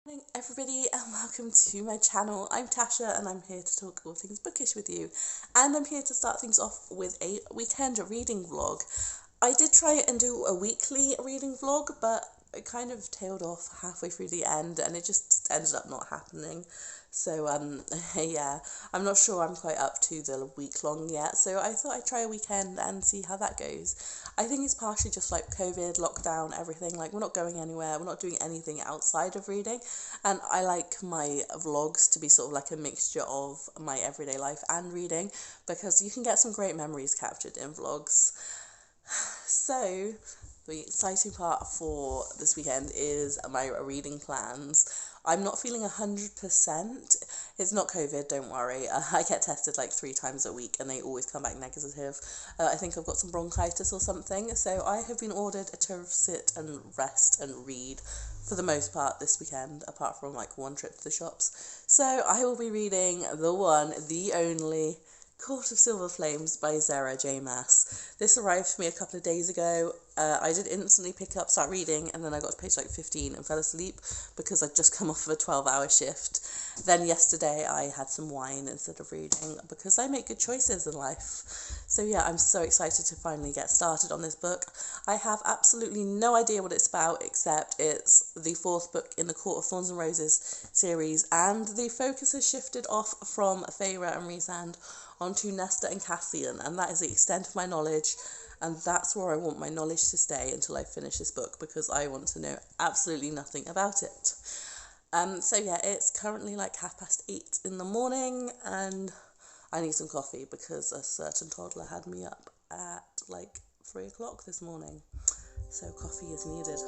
Morning everybody and welcome to my channel. I'm Tasha and I'm here to talk all things bookish with you, and I'm here to start things off with a weekend reading vlog. I did try and do a weekly reading vlog, but it kind of tailed off halfway through the end and it just ended up not happening. So yeah, I'm not sure I'm quite up to the week long yet, so I thought I'd try a weekend and see how that goes. I think it's partially just like COVID, lockdown, everything. Like, we're not going anywhere, we're not doing anything outside of reading, and I like my vlogs to be sort of like a mixture of my everyday life and reading, because you can get some great memories captured in vlogs. So the exciting part for this weekend is my reading plans. I'm not feeling 100%. It's not COVID, don't worry. I get tested like 3 times a week and they always come back negative. I think I've got some bronchitis or something. So I have been ordered to sit and rest and read for the most part this weekend, apart from like one trip to the shops. So I will be reading the one, the only Court of Silver Flames by Sarah J. Maas. This arrived for me a couple of days ago. I did instantly start reading, and then I got to page like 15 and fell asleep because I'd just come off of a 12-hour shift. Then yesterday I had some wine instead of reading because I make good choices in life. So yeah, I'm so excited to finally get started on this book. I have absolutely no idea what it's about, except it's the 4th book in the Court of Thorns and Roses series, and the focus has shifted off from Feyre and Rhysand onto Nesta and Cassian, and that is the extent of my knowledge, and that's where I want my knowledge to stay until I finish this book, because I want to know absolutely nothing about it. So yeah, it's currently like 8:30 in the morning, and I need some coffee because a certain toddler had me up at like 3 o'clock this morning, so coffee is needed.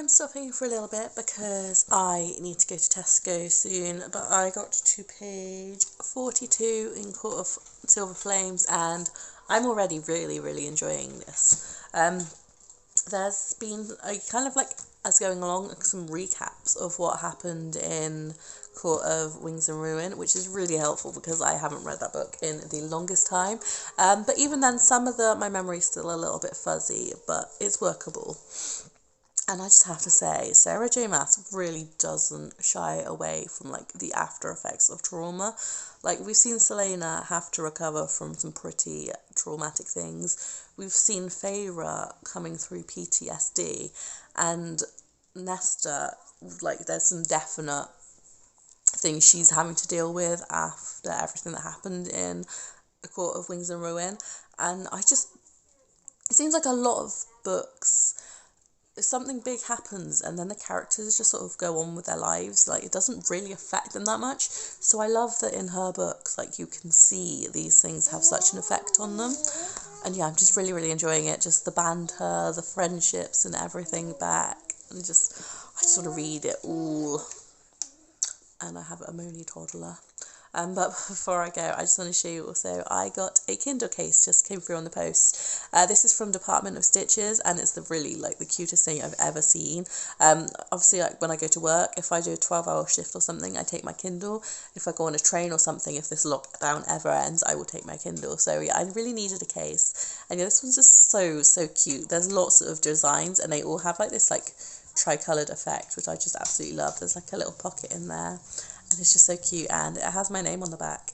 Stopping for a little bit because I need to go to Tesco soon, but I got to page 42 in Court of Silver Flames and I'm already really enjoying this. There's been a kind of like, as going along, some recaps of what happened in Court of Wings and Ruin, which is really helpful because I haven't read that book in the longest time. But even then, some of my memory's still a little bit fuzzy, but it's workable. And I just have to say, Sarah J. Maas really doesn't shy away from like the after effects of trauma. Like, we've seen Selena have to recover from some pretty traumatic things. We've seen Feyre coming through PTSD, and Nesta, like, there's some definite things she's having to deal with after everything that happened in the Court of Wings and Ruin. And it seems like a lot of books, something big happens and then the characters just sort of go on with their lives. Like, it doesn't really affect them that much. So I love that in her books, like, you can see these things have such an effect on them. And yeah, I'm just really enjoying it. Just the banter, the friendships and everything back. And I just want to read it all. And I have a moany toddler. But before I go, I just want to show you also, I got a Kindle case, just came through on the post. This is from Department of Stitches, and it's the really like the cutest thing I've ever seen. Obviously, like when I go to work, if I do a 12-hour shift or something, I take my Kindle. If I go on a train or something, if this lockdown ever ends, I will take my Kindle. So yeah, I really needed a case, and yeah, this one's just so cute. There's lots of designs, and they all have like this like tri-coloured effect, which I just absolutely love. There's like a little pocket in there, and it's just so cute, and it has my name on the back.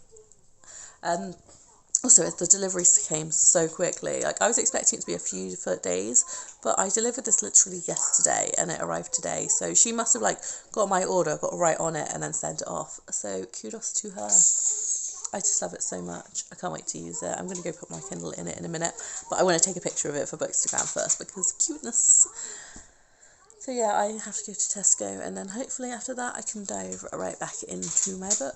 Also, the delivery came so quickly. Like, I was expecting it to be a few days, but I delivered this literally yesterday, and it arrived today. So she must have like got my order, got right on it, and then sent it off. So kudos to her. I just love it so much. I can't wait to use it. I'm going to go put my Kindle in it in a minute, but I want to take a picture of it for Bookstagram first because cuteness. So yeah, I have to go to Tesco, and then hopefully after that I can dive right back into my book.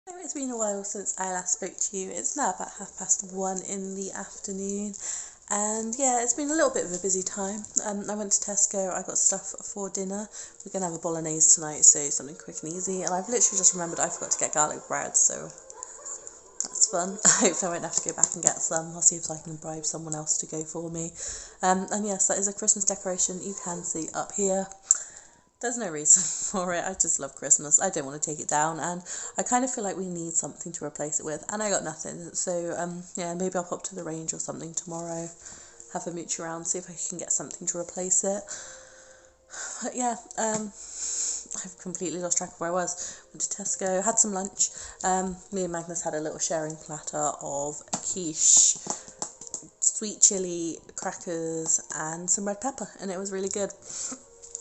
So it's been a while since I last spoke to you. It's now about 1:30 in the afternoon, and yeah, it's been a little bit of a busy time. I went to Tesco, I got stuff for dinner. We're going to have a bolognese tonight, so something quick and easy, and I've literally just remembered I forgot to get garlic bread, so that's fun. Hopefully I won't have to go back and get some. I'll see if I can bribe someone else to go for me. And yes, that is a Christmas decoration you can see up here. There's no reason for it. I just love Christmas. I don't want to take it down, and I kind of feel like we need something to replace it with, and I got nothing. So yeah, maybe I'll pop to the range or something tomorrow, have a mooch around, see if I can get something to replace it. But yeah, I've completely lost track of where I was. Went to Tesco, had some lunch. Me and Magnus had a little sharing platter of quiche, sweet chilli, crackers, and some red pepper, and it was really good.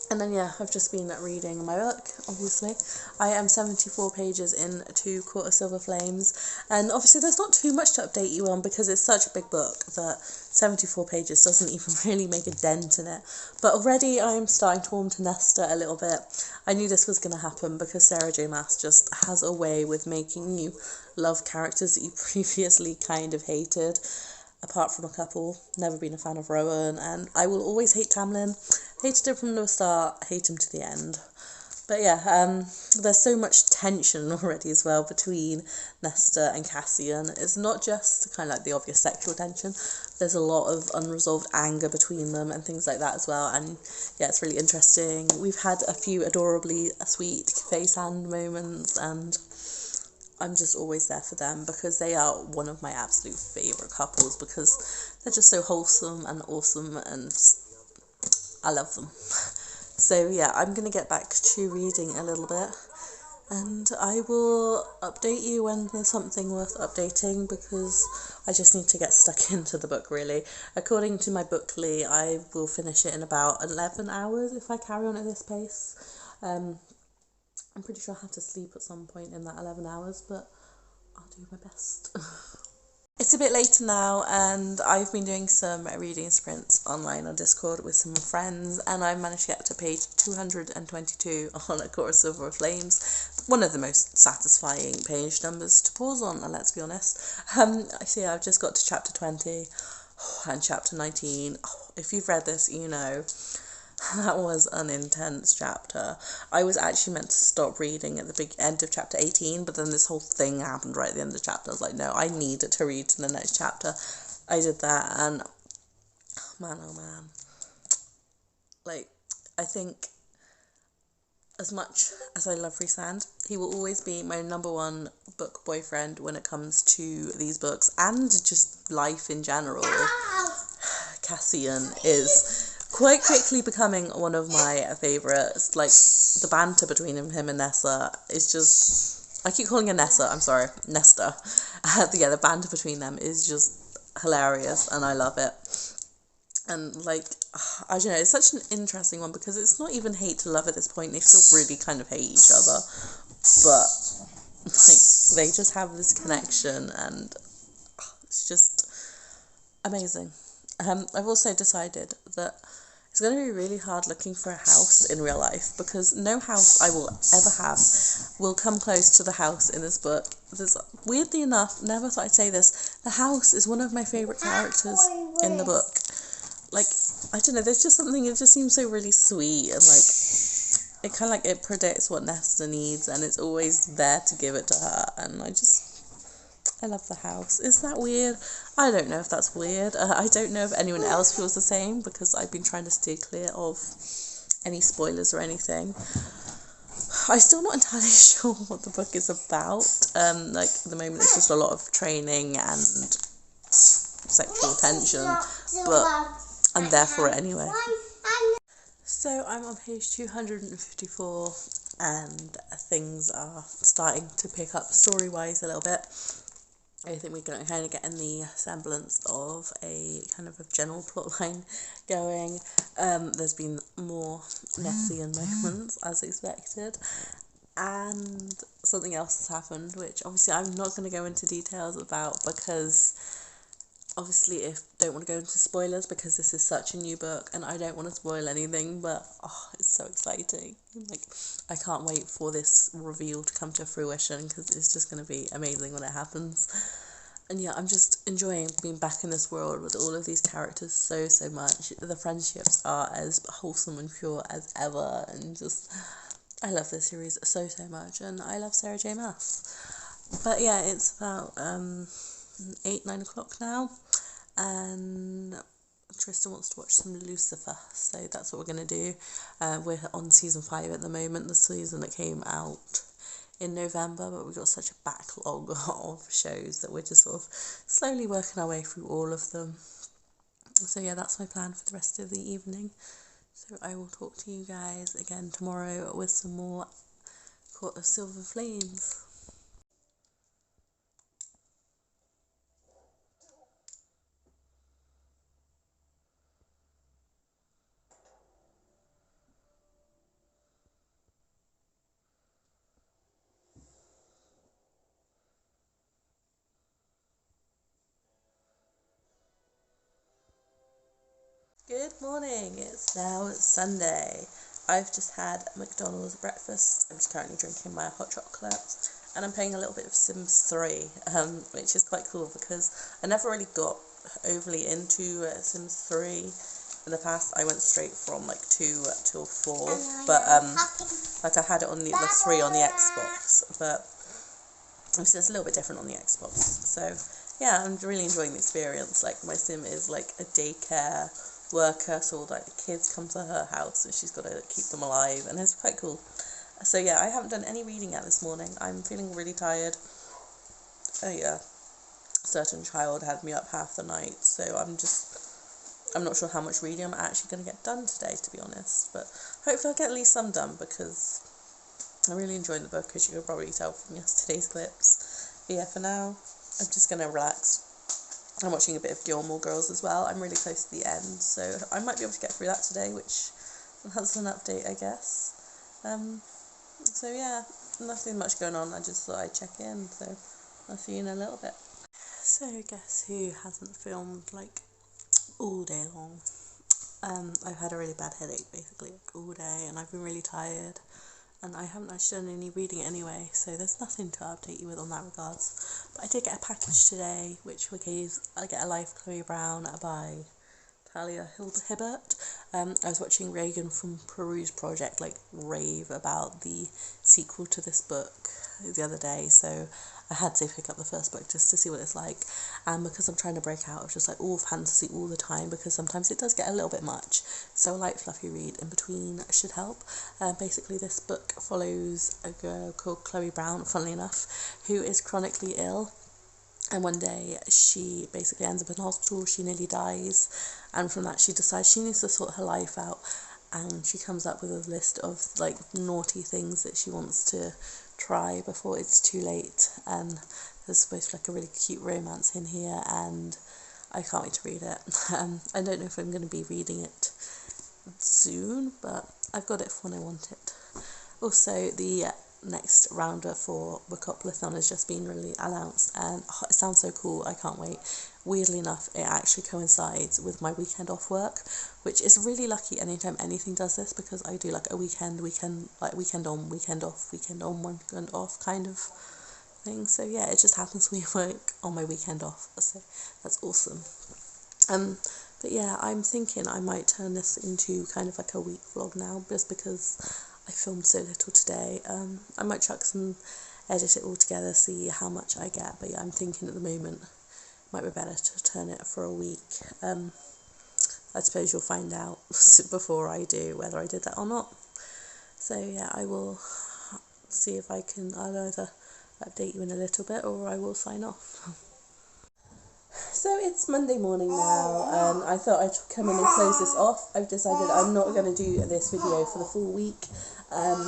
And then yeah, I've just been reading my book, obviously. I am 74 pages into Quarter Silver Flames, and obviously there's not too much to update you on because it's such a big book that 74 pages doesn't even really make a dent in it. But already I'm starting to warm to Nesta a little bit. I knew this was going to happen because Sarah J Maas just has a way with making you love characters that you previously kind of hated. Apart from a couple, never been a fan of Rowan, and I will always hate Tamlin. Hated him from the start, hate him to the end. But yeah, there's so much tension already as well between Nesta and Cassian. It's not just kind of like the obvious sexual tension. There's a lot of unresolved anger between them and things like that as well. And yeah, it's really interesting. We've had a few adorably sweet face hand moments, and I'm just always there for them because they are one of my absolute favourite couples because they're just so wholesome and awesome, and I love them. So yeah, I'm going to get back to reading a little bit, and I will update you when there's something worth updating because I just need to get stuck into the book really. According to my Bookly, I will finish it in about 11 hours if I carry on at this pace. I'm pretty sure I'll have to sleep at some point in that 11 hours, but I'll do my best. It's a bit later now, and I've been doing some reading sprints online on Discord with some friends, and I managed to get to page 222 on A Quarter Silver Flames. One of the most satisfying page numbers to pause on, and let's be honest. I see I've just got to chapter 20 and chapter 19. If you've read this, you know. That was an intense chapter. I was actually meant to stop reading at the big end of chapter 18, but then this whole thing happened right at the end of the chapter. I was like, no, I need to read to the next chapter. I did that, and man, oh man. Like, I think as much as I love Rhysand, he will always be my number one book boyfriend when it comes to these books and just life in general. Cassian is quite quickly becoming one of my favourites. Like, the banter between him and Nessa is just... I keep calling her Nessa, I'm sorry, Nesta. Yeah, the banter between them is just hilarious, and I love it. And, like, I don't know, it's such an interesting one, because it's not even hate to love at this point. They still really kind of hate each other. But, like, they just have this connection, and it's just amazing. I've also decided that it's going to be really hard looking for a house in real life, because no house I will ever have will come close to the house in this book. Weirdly enough, never thought I'd say this, the house is one of my favourite characters in the book. I don't know, there's just something, it just seems so really sweet, and like, it kind of like, it predicts what Nesta needs, and it's always there to give it to her, and I love the house. Is that weird? I don't know if that's weird. I don't know if anyone else feels the same, because I've been trying to stay clear of any spoilers or anything. I'm still not entirely sure what the book is about. Like, at the moment it's just a lot of training and sexual tension, but I'm there for it anyway. So I'm on page 254, and things are starting to pick up story-wise a little bit. I think we're going to kind of get in the semblance of a kind of a general plot line going. There's been more Nessian moments, as expected, and something else has happened, which obviously I'm not going to go into details about, because obviously don't want to go into spoilers, because this is such a new book and I don't want to spoil anything, but it's so exciting. Like, I can't wait for this reveal to come to fruition, because it's just going to be amazing when it happens. And yeah, I'm just enjoying being back in this world with all of these characters so much. The friendships are as wholesome and pure as ever, and just, I love this series so much, and I love Sarah J Maas. But yeah, it's about 8-9 o'clock now, and Tristan wants to watch some Lucifer, so that's what we're going to do. We're on season 5 at the moment, the season that came out in November, but we've got such a backlog of shows that we're just sort of slowly working our way through all of them. So yeah, that's my plan for the rest of the evening. So I will talk to you guys again tomorrow with some more Court of Silver Flames. Good morning, it's now Sunday. I've just had McDonald's breakfast. I'm just currently drinking my hot chocolate, and I'm playing a little bit of Sims 3, which is quite cool, because I never really got overly into Sims 3. In the past, I went straight from like 2 till 4, but like I had it on the 3 on the Xbox, but it's just a little bit different on the Xbox. So yeah, I'm really enjoying the experience. Like, my sim is like a daycare worker, so like the kids come to her house and she's got to keep them alive, and it's quite cool. So yeah, I haven't done any reading yet this morning. I'm feeling really tired. A certain child had me up half the night, so I'm not sure how much reading I'm actually going to get done today, to be honest, but hopefully I'll get at least some done, because I'm really enjoying the book, as you can probably tell from yesterday's clips. But yeah, for now, I'm just going to relax. I'm watching a bit of Gilmore Girls as well. I'm really close to the end, so I might be able to get through that today, which that's an update, I guess. So yeah, nothing much going on. I just thought I'd check in, so I'll see you in a little bit. So guess who hasn't filmed like all day long? I've had a really bad headache basically like, all day, and I've been really tired, and I haven't actually done any reading anyway, so there's nothing to update you with on that regards. But I did get a package today, which I get a Life Chloe Brown by Talia Hibbert. I was watching Reagan from Peru's Project like rave about the sequel to this book the other day, so I had to pick up the first book just to see what it's like, and because I'm trying to break out of just like all fantasy all the time, because sometimes it does get a little bit much, so a light fluffy read in between should help. Basically this book follows a girl called Chloe Brown, funnily enough, who is chronically ill, and one day she basically ends up in hospital, she nearly dies, and from that she decides she needs to sort her life out, and she comes up with a list of like naughty things that she wants to try before it's too late, and there's supposed to be like a really cute romance in here, and I can't wait to read it. I don't know if I'm going to be reading it soon, but I've got it for when I want it. Also, the next rounder for Bookopalathon has just been really announced, and it sounds so cool. I can't wait. Weirdly enough, it actually coincides with my weekend off work, which is really lucky anytime anything does this, because I do like a weekend like weekend on, weekend off, weekend on, weekend off kind of thing. So yeah, it just happens to be work on my weekend off, so that's awesome. But yeah, I'm thinking I might turn this into kind of like a week vlog now, just because I filmed so little today. I might chuck some, edit it all together, see how much I get. But yeah, I'm thinking at the moment it might be better to turn it for a week. I suppose you'll find out before I do whether I did that or not. So yeah, I will see if I can, I'll either update you in a little bit or I will sign off. So it's Monday morning now, and I thought I'd come in and close this off. I've decided I'm not going to do this video for the full week,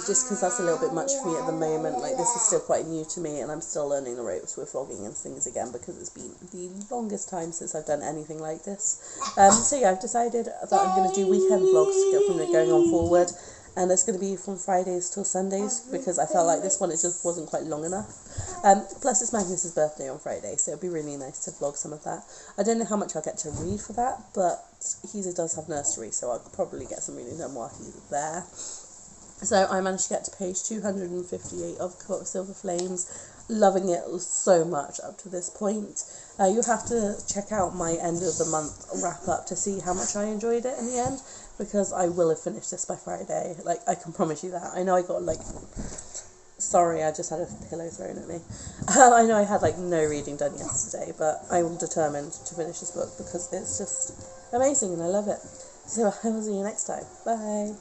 just because that's a little bit much for me at the moment. Like, this is still quite new to me, and I'm still learning the ropes with vlogging and things again, because it's been the longest time since I've done anything like this. So yeah, I've decided that I'm going to do weekend vlogs from going on forward, and it's going to be from Fridays till Sundays, because I felt like this one, it just wasn't quite long enough. Plus it's Magnus's birthday on Friday, so it'd be really nice to vlog some of that. I don't know how much I'll get to read for that, but he does have nursery, so I'll probably get some reading done while he's there. So I managed to get to page 258 of Silver Flames, loving it so much up to this point. You'll have to check out my end of the month wrap up to see how much I enjoyed it in the end, because I will have finished this by Friday. Like, I can promise you that. I know I got sorry, I just had a pillow thrown at me. I know I had no reading done yesterday, but I'm determined to finish this book because it's just amazing and I love it. So I will see you next time. Bye.